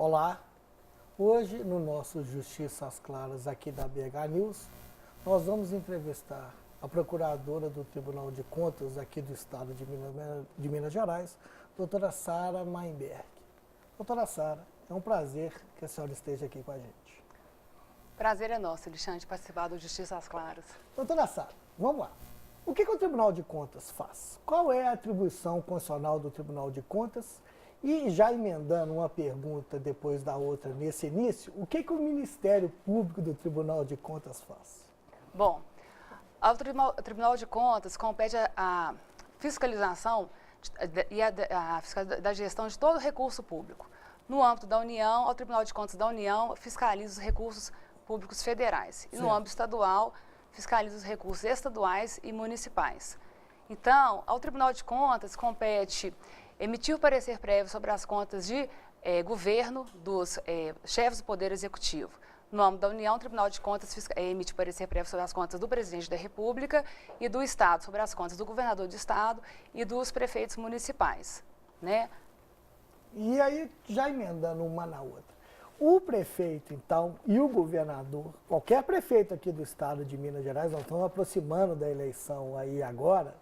Olá, hoje no nosso Justiça às Claras aqui da BH News, nós vamos entrevistar a Procuradora do Tribunal de Contas aqui do Estado de Minas Gerais, doutora Sara Mainberg. Doutora Sara, é um prazer que a senhora esteja aqui com a gente. Prazer é nosso, Alexandre, participar do Justiça às Claras. Doutora Sara, vamos lá. O que o Tribunal de Contas faz? Qual é a atribuição constitucional do Tribunal de Contas? E já emendando uma pergunta depois da outra nesse início, o que o Ministério Público do Tribunal de Contas faz? Bom, ao Tribunal de Contas compete a fiscalização da gestão de todo o recurso público. No âmbito da União, ao Tribunal de Contas da União fiscaliza os recursos públicos federais. E no âmbito estadual, fiscaliza os recursos estaduais e municipais. Então, ao Tribunal de Contas compete emitir o parecer prévio sobre as contas de governo dos chefes do Poder Executivo. No âmbito da União, o Tribunal de Contas emite o parecer prévio sobre as contas do Presidente da República e do Estado, sobre as contas do Governador de Estado e dos prefeitos municipais, né? E aí, já emendando uma na outra, o prefeito, então, e o governador, qualquer prefeito aqui do Estado de Minas Gerais, nós estamos aproximando da eleição aí agora,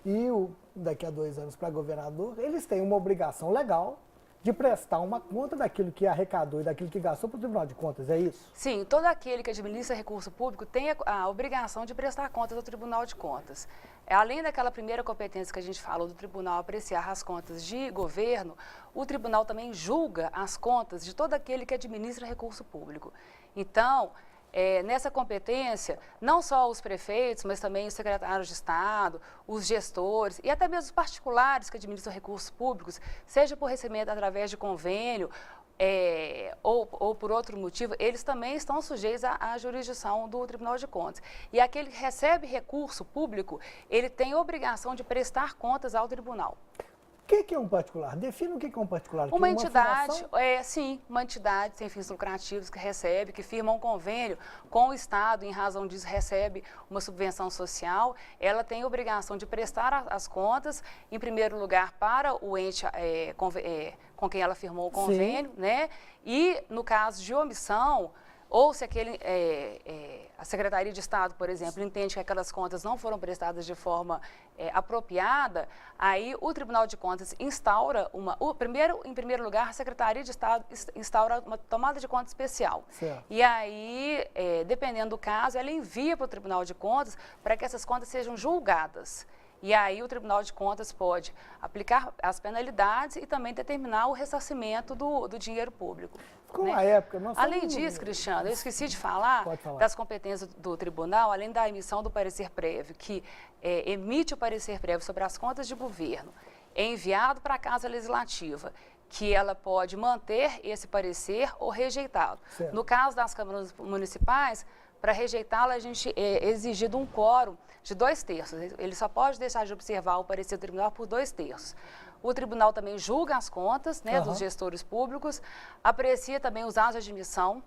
e daqui a 2 anos para governador, eles têm uma obrigação legal de prestar uma conta daquilo que arrecadou e daquilo que gastou para o Tribunal de Contas, é isso? Sim, todo aquele que administra recurso público tem a obrigação de prestar contas ao Tribunal de Contas. Além daquela primeira competência que a gente falou do tribunal apreciar as contas de governo, o tribunal também julga as contas de todo aquele que administra recurso público. Então, nessa competência, não só os prefeitos, mas também os secretários de Estado, os gestores e até mesmo os particulares que administram recursos públicos, seja por recebimento através de convênio ou por outro motivo, eles também estão sujeitos à jurisdição do Tribunal de Contas. E aquele que recebe recurso público, ele tem a obrigação de prestar contas ao tribunal. O que é um particular? Defina o que é um particular. Uma entidade, sim, uma entidade sem fins lucrativos que recebe, que firma um convênio com o Estado, em razão disso recebe uma subvenção social, ela tem a obrigação de prestar as contas, em primeiro lugar, para o ente com quem ela firmou o convênio, né? E, no caso de omissão, ou se a Secretaria de Estado, por exemplo, entende que aquelas contas não foram prestadas de forma apropriada, aí o Tribunal de Contas instaura em primeiro lugar, a Secretaria de Estado instaura uma tomada de conta especial. Certo. E aí, dependendo do caso, ela envia para o Tribunal de Contas para que essas contas sejam julgadas. E aí o Tribunal de Contas pode aplicar as penalidades e também determinar o ressarcimento do dinheiro público. Com a época, além disso, Cristiano, eu esqueci de falar das competências do tribunal, além da emissão do parecer prévio, que emite o parecer prévio sobre as contas de governo, é enviado para a Casa Legislativa, que ela pode manter esse parecer ou rejeitá-lo. No caso das câmaras municipais, para rejeitá-la, a gente é exigido um quórum de 2/3. Ele só pode deixar de observar o parecer do tribunal por 2/3. O tribunal também julga as contas, né, dos gestores públicos, aprecia também os atos de admissão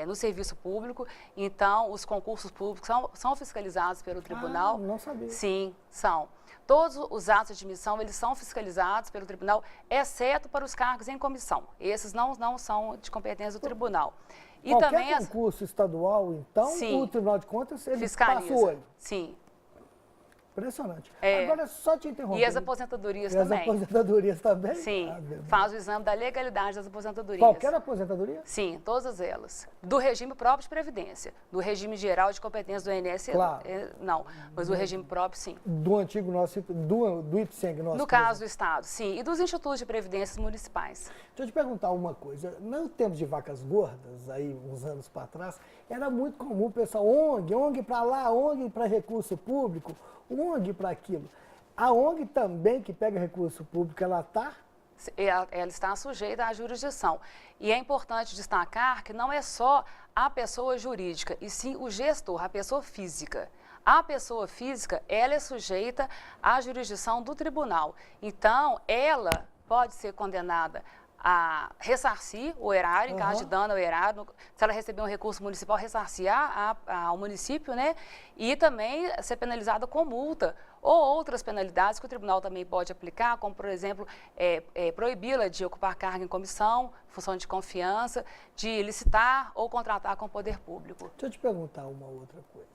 no serviço público. Então, os concursos públicos são fiscalizados pelo tribunal. Não sabia. Sim, são. Todos os atos de admissão, eles são fiscalizados pelo tribunal, exceto para os cargos em comissão. Esses não são de competência do tribunal. E qualquer também concurso estadual, então, sim, o Tribunal de Contas, ele fiscaliza. passa o olho. Sim. Impressionante. Agora, só te interromper. E as aposentadorias também. As aposentadorias também? Sim, faz o exame da legalidade das aposentadorias. Qualquer aposentadoria? Sim, todas elas. Do regime próprio de previdência. Do regime geral de competência do INSS, claro, não. Mas do regime próprio, sim. Do antigo nosso, do IPSENG nosso. No caso do Estado, sim. E dos institutos de previdências municipais. Deixa eu te perguntar uma coisa. No tempo de vacas gordas, aí uns anos para trás, era muito comum o pessoal, ONG para lá, ONG para recurso público, ONG para aquilo. A ONG também, que pega recurso público, ela está? Ela está sujeita à jurisdição. E é importante destacar que não é só a pessoa jurídica, e sim o gestor, a pessoa física. A pessoa física, ela é sujeita à jurisdição do tribunal. Então, ela pode ser condenada a ressarcir o erário, em caso de dano ao erário, se ela receber um recurso municipal, ressarcir ao município, né? E também ser penalizada com multa ou outras penalidades que o tribunal também pode aplicar, como, por exemplo, proibi-la de ocupar cargo em comissão, função de confiança, de licitar ou contratar com o poder público. Deixa eu te perguntar uma outra coisa,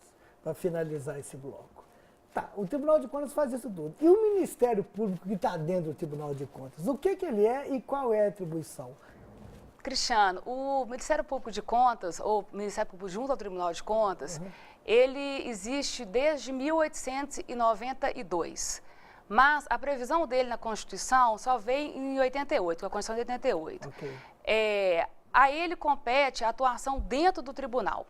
para finalizar esse bloco. Tá, o Tribunal de Contas faz isso tudo. E o Ministério Público que está dentro do Tribunal de Contas, o que ele é e qual é a atribuição? Cristiano, o Ministério Público de Contas, ou Ministério Público junto ao Tribunal de Contas, ele existe desde 1892. Mas a previsão dele na Constituição só veio em 88, com a Constituição de 88. Okay. A ele compete a atuação dentro do tribunal.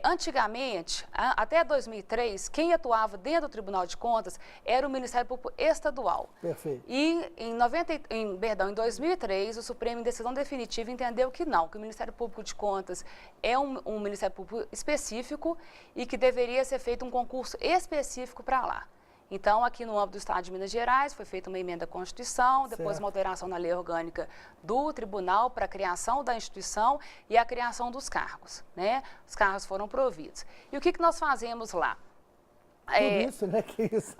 Antigamente, até 2003, quem atuava dentro do Tribunal de Contas era o Ministério Público Estadual. Perfeito. E em 2003, o Supremo, em decisão definitiva, entendeu que não, que o Ministério Público de Contas é um Ministério Público específico e que deveria ser feito um concurso específico para lá. Então, aqui no âmbito do Estado de Minas Gerais, foi feita uma emenda à Constituição, depois uma alteração na lei orgânica do Tribunal para a criação da instituição e a criação dos cargos, né? Os cargos foram providos. E o que nós fazemos lá? Tudo isso, né? Que isso.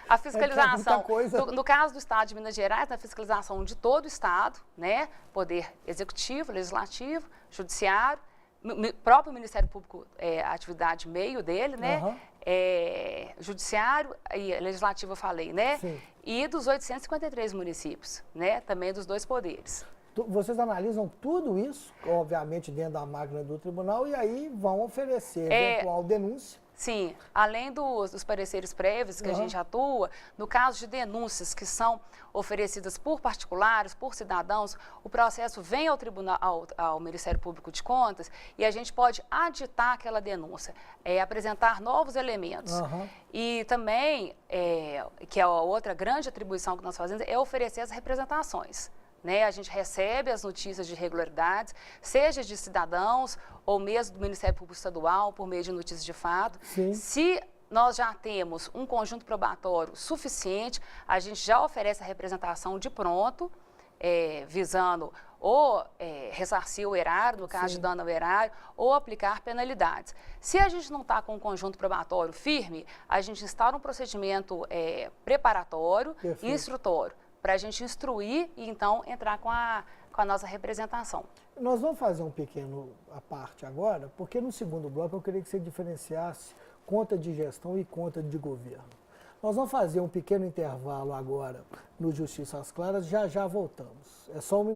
A fiscalização, no caso do Estado de Minas Gerais, a fiscalização de todo o Estado, né? Poder Executivo, Legislativo, Judiciário, próprio Ministério Público, a atividade meio dele, né? Judiciário e Legislativo, eu falei, né? Sim. E dos 853 municípios, né? Também dos dois poderes. Vocês analisam tudo isso, obviamente, dentro da máquina do tribunal, e aí vão oferecer eventual denúncia. Sim, além dos pareceres prévios que a gente atua, no caso de denúncias que são oferecidas por particulares, por cidadãos, o processo vem ao tribunal, ao Ministério Público de Contas, e a gente pode aditar aquela denúncia, apresentar novos elementos. E também, que é a outra grande atribuição que nós fazemos, é oferecer as representações. Né? A gente recebe as notícias de irregularidades, seja de cidadãos ou mesmo do Ministério Público Estadual, por meio de notícias de fato. Sim. Se nós já temos um conjunto probatório suficiente, a gente já oferece a representação de pronto, visando ou ressarcir o erário, no caso de dano ao erário, ou aplicar penalidades. Se a gente não está com um conjunto probatório firme, a gente instaura um procedimento preparatório e instrutório, para a gente instruir e, então, entrar com a nossa representação. Nós vamos fazer um pequeno à parte agora, porque no segundo bloco eu queria que você diferenciasse conta de gestão e conta de governo. Nós vamos fazer um pequeno intervalo agora no Justiça às Claras, já voltamos. É só um